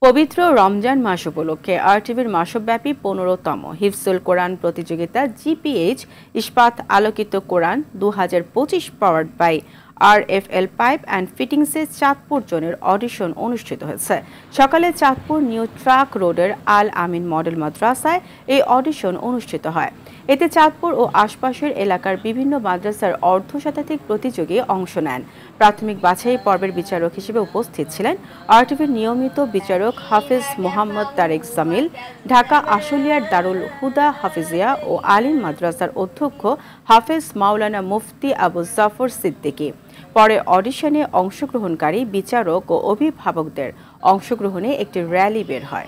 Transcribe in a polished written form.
পবিত্র রমজান মাস উপলক্ষে আরটিভির মাসব্যাপী ১৫তম হিফজুল কোরআন প্রতিযোগিতা জিপিএইচ ইস্পাত আলোকিত কোরআন ২০২৫ powered by RFL pipe and ফিটিংসের চাঁদপুর জোনের অডিশন অনুষ্ঠিত হয়েছে। সকালে চাঁদপুর নিউ ট্রাক রোডের আল আমিন মডেল মাদ্রাসায় এই অডিশন অনুষ্ঠিত হয়। এতে চাঁদপুর ও আশপাশের এলাকার বিভিন্ন মাদ্রাসার অর্ধশতাধিক প্রতিযোগী অংশ নেন। প্রাথমিক বাছাই পর্বের বিচারক হিসেবে উপস্থিত ছিলেন আরটিভির নিয়মিত বিচারক হাফেজ মোহাম্মদ তারেক জামিল, ঢাকা আশুলিয়ার দারুল হুদা হাফিজিয়া ও আলিম মাদ্রাসার অধ্যক্ষ হাফেজ মাওলানা মুফতি আবু জাফর সিদ্দিকী। পরে অডিশনে অংশগ্রহণকারী বিচারক ও অভিভাবকদের অংশগ্রহণে একটি র্যালি বের হয়।